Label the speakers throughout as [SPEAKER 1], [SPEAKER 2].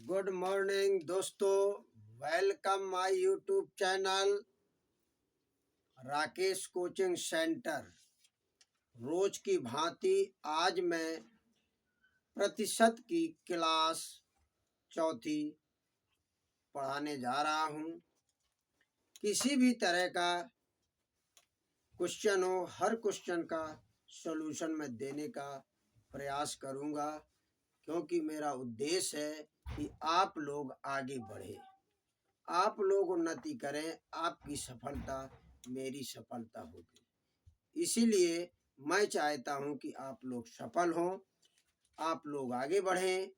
[SPEAKER 1] Good morning दोस्तों, welcome my YouTube channel Rakesh coaching centre. रोज की भांति आज मैं प्रतिशत की क्लास चौथी पढ़ाने जा रहा हूं। किसी भी तरह का क्वेश्चन हो, हर क्वेश्चन का सॉल्यूशन मैं देने का प्रयास करूंगा, क्योंकि मेरा उद्देश्य है कि आप लोग आगे बढ़े, आप लोग उन्नति करें। आपकी सफलता मेरी सफलता होगी। इसीलिए मैं चाहता हूं कि आप लोग सफल हों, आप लोग आगे बढ़ें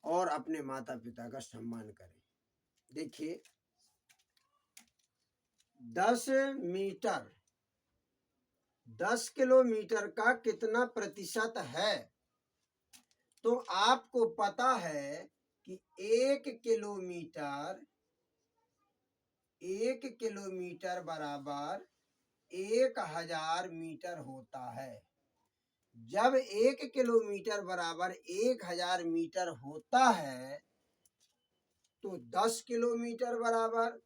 [SPEAKER 1] और अपने माता पिता का सम्मान करें। देखिए, 10 मीटर 10 किलोमीटर का कितना प्रतिशत है? तो आपको पता है कि 1 किलोमीटर बराबर 1000 मीटर होता है। जब 1 किलोमीटर बराबर 1000 मीटर होता है तो 10 किलोमीटर बराबर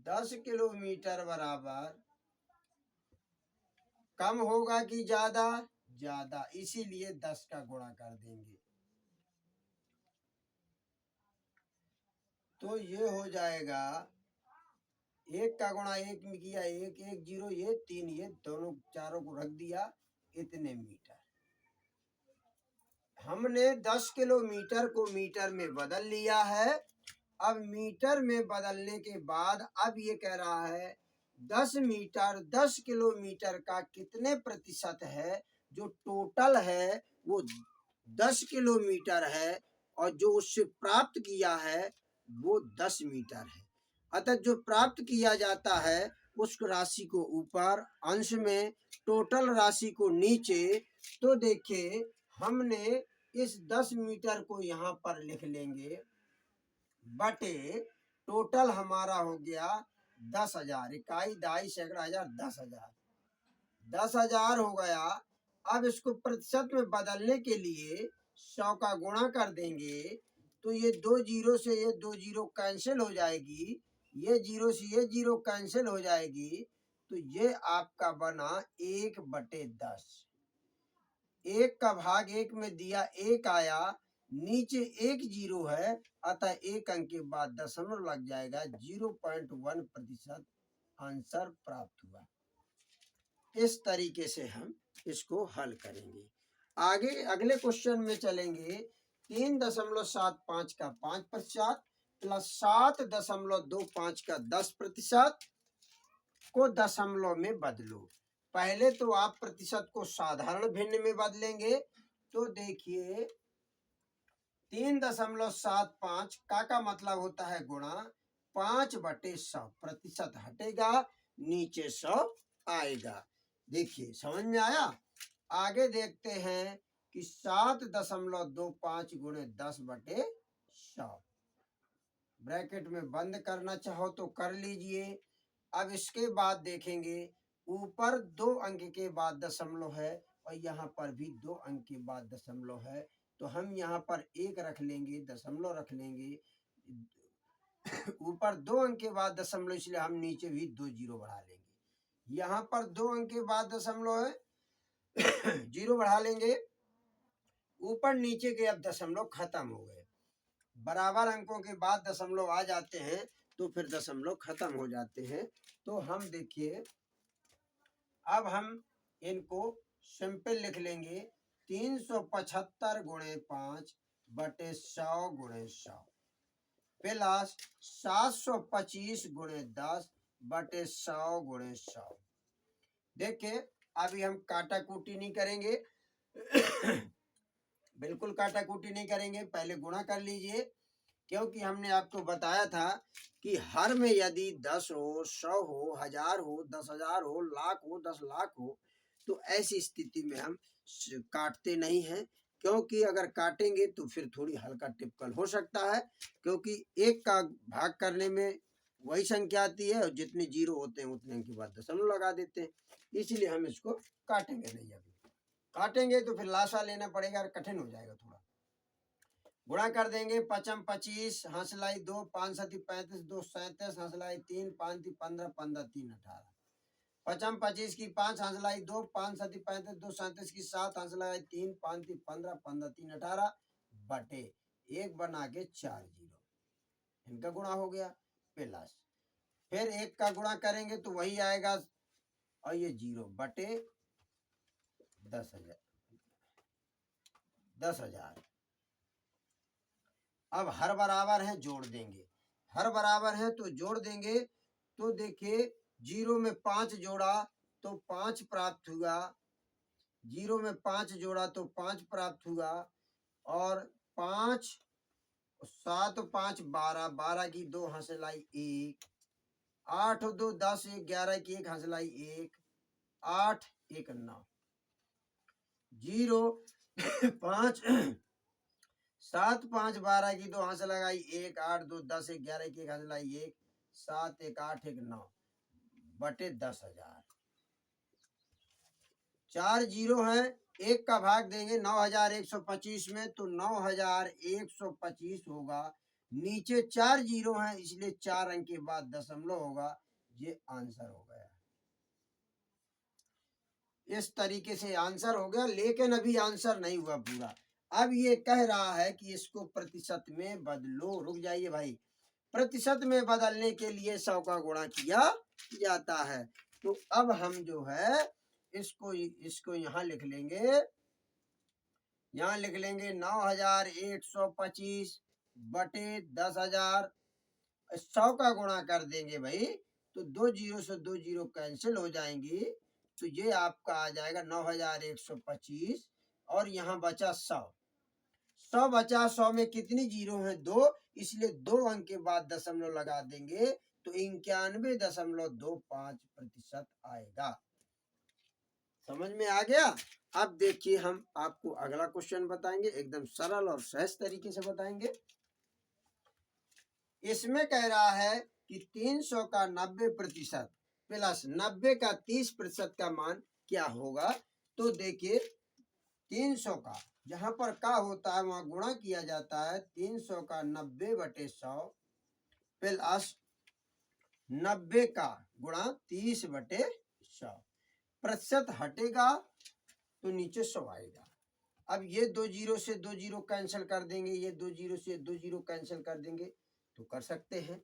[SPEAKER 1] 10 किलोमीटर बराबर कम होगा कि ज्यादा? ज्यादा, इसीलिए 10 का गुणा कर देंगे। तो ये हो जाएगा, 1 का गुणा 1 में किया, 1 1 0, ये 3, ये दोनों चारों को रख दिया, इतने मीटर। हमने 10 किलोमीटर को मीटर में बदल लिया है। अब मीटर में बदलने के बाद अब ये कह रहा है 10 किलोमीटर का कितने प्रतिशत है? जो टोटल है वो 10 किलोमीटर है और जो उससे प्राप्त किया है वो 10 मीटर है। अतः जो प्राप्त किया जाता है उस राशि को ऊपर, अंश में, टोटल राशि को नीचे। तो देखिए, हमने इस 10 मीटर को यहाँ पर लिख लेंगे, बटे टोटल हमारा हो गया 10,000। इकाई, दाई, सैकड़ा, हजार, 10,000। 10,000 हो गया। अब इसको प्रतिशत में बदलने के लिए 100 का गुणा कर देंगे, तो ये 2 जीरो से ये 2 जीरो कैंसिल हो जाएगी, ये जीरो से ये जीरो कैंसिल हो जाएगी। तो ये आपका बना 1/10। 1 का भाग 1 में दिया, 1 आया, नीचे 1 जीरो है, अतः 1 अंक के बाद दशमलव लग जाएगा। 0.1% आंसर प्राप्त हुआ। इस तरीके से हम इसको हल करेंगे। आगे अगले क्वेश्चन में चलेंगे। 3.75 का 5% प्लस 7.25 का 10% को दशमलव में बदलो। पहले तो आप प्रतिशत को साधारण भिन्न में बदलेंगे। तो देखिए, 3.75 का मतलब होता है गुणा 5/100। प्रतिशत हटेगा, नीचे 100 आएगा। देखिए, समझ में आया? आगे देखते हैं कि 7.25 गुणे 10/100। ब्रैकेट में बंद करना चाहो तो कर लीजिए। अब इसके बाद देखेंगे, ऊपर 2 अंक के बाद दशमलव है और यहाँ पर भी 2 अंक के बाद दशमलव है। तो हम यहाँ पर 1 रख लेंगे, दशमलव रख लेंगे। ऊपर 2 अंक के बाद दशमलव, इसलिए हम नीचे भी 2 जीरो बढ़ा लेंगे। यहाँ पर 2 अंक के बाद दशमलव है, जीरो बढ़ा लेंगे। ऊपर नीचे के अब दशमलव खत्म हो गए। बराबर अंकों के बाद दशमलव आ जाते हैं तो फिर दशमलव खत्म हो जाते हैं। तो हम देखिए, अब हम इनको सिंपल लिख लेंगे। 375 गुणे 5/100 गुणे 100 प्लस 725 गुणे 10/100 गुणे 100। देखिए, अभी हम काटा कूटी नहीं करेंगे, बिल्कुल काटा कूटी नहीं करेंगे, पहले गुणा कर लीजिए। क्योंकि हमने आपको बताया था कि हर में यदि 10 हो, 100 हो, 1000 हो, 10,000 हो, लाख हो, 10 लाख हो, तो ऐसी स्थिति में हम काटते नहीं हैं। क्योंकि अगर काटेंगे तो फिर थोड़ी हल्का टिपिकल हो सकता है, क्योंकि 1 का भाग करने में वही संख्या आती है और जितने जीरो होते हैं उतने के बाद दशमलव लगा देते हैं। इसलिए हम इसको काटेंगे नहीं अभी। काटेंगे तो फिर लासा लेना पड़ेगा और कठिन हो जाएगा थोड़ा। गुणा कर देंगे, पचम 25, हंसलाई 2, 5 सती 35, 2 37, हंसलाई 3, 5 ती 15, 15 3 18। पचम 25 की 5, हंसलाई 2, 5 सती 35, 2 37 की 7, हंसलाई 3, 5 ती 15, 15 3 18 बटे 1 बना के 4 जीरो, इनका गुणा हो गया। प्लस फिर 1 का गुणा करेंगे तो वही आएगा और ये जीरो बटे 10,000। अब हर बराबर है, जोड़ देंगे। हर बराबर है तो जोड़ देंगे। तो देखिए, जीरो में 5 जोड़ा तो 5 प्राप्त हुआ, जीरो में 5 जोड़ा तो 5 प्राप्त हुआ, और 5 7 5 12, 12 की 2 हंसलाई 1, 8 2 10, 11 की 1 हंसलाई 1, 8 1 9, 0 5 7 5 12 की 2 हंस लगाई 1, 8 2 10, 11 की 1 हंस लगाई 1, 7 1 8 1 9 बटे 10,000। 4 जीरो है, 1 का भाग देंगे 9,125 में तो 9,125 होगा। नीचे 4 जीरो है इसलिए 4 अंक के बाद दशमलव होगा। ये आंसर हो गया। इस तरीके से आंसर हो गया, लेकिन अभी आंसर नहीं हुआ पूरा। अब ये कह रहा है कि इसको प्रतिशत में बदलो। रुक जाइए भाई, प्रतिशत में बदलने के लिए 100 का गुणा किया जाता है। तो अब हम जो है इसको यहाँ लिख लेंगे, यहाँ लिख लेंगे 9,125 बटे 10,000। 100 का गुणा कर देंगे भाई तो 2 जीरो से 2 जीरो कैंसिल हो जाएंगी, तो ये आपका आ जाएगा 9,125 और यहाँ बचा 100। 100 बचा, 100 में कितनी जीरो है? 2, इसलिए 2 अंक के बाद दशमलव लगा देंगे तो 91.25% आएगा। समझ में आ गया? अब देखिए, हम आपको अगला क्वेश्चन बताएंगे, एकदम सरल और सहज तरीके से बताएंगे। इसमें कह रहा है कि 300 का 90% प्लस 90 का 30% का मान क्या होगा। तो देखिए, 300 का जहां पर का होता है वहां गुणा किया जाता है। 300 का 90 बटे 100 प्लस 90 का गुणा 30 बटे 100। प्रतिशत हटेगा तो नीचे 100 आएगा। अब ये 2 जीरो से 2 जीरो कैंसिल कर देंगे, ये 2 जीरो से 2 जीरो कैंसिल कर देंगे तो कर सकते हैं।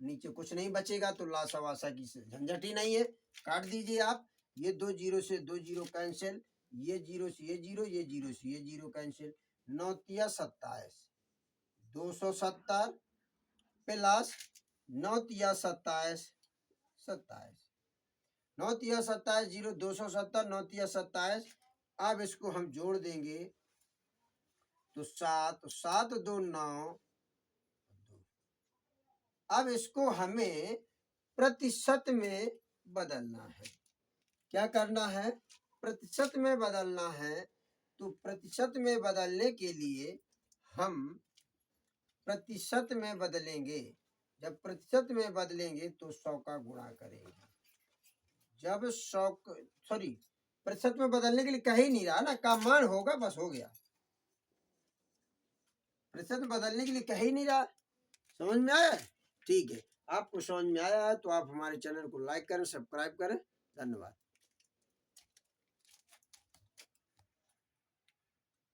[SPEAKER 1] नीचे कुछ नहीं बचेगा तो लासा वासा की झंझट ही नहीं है, काट दीजिए आप। ये 2 जीरो से 2 जीरो कैंसिल, ये जीरो से ये जीरो, ये जीरो से ये जीरो कैंसिल। 9 तिया 27, 270 प्लस 9 तिया 27, 27, 9 तिया 27 जीरो 270, 9 तिया 27। अब इसको हम जोड़ देंगे तो 7 7 2 9। अब इसको हमें प्रतिशत में बदलना है। क्या करना है? प्रतिशत में बदलना है। तो प्रतिशत में बदलने के लिए हम प्रतिशत में बदलेंगे। जब प्रतिशत में बदलेंगे तो 100 का गुणा करेंगे। जब 100 सॉरी प्रतिशत में बदलने के लिए कह ही नहीं रहा ना, का मान होगा बस हो गया। प्रतिशत में बदलने के लिए कह ही नहीं रहा। समझ में आया? ठीक है, आपको समझ में आया है तो आप हमारे चैनल को लाइक करें, सब्सक्राइब करें। धन्यवाद।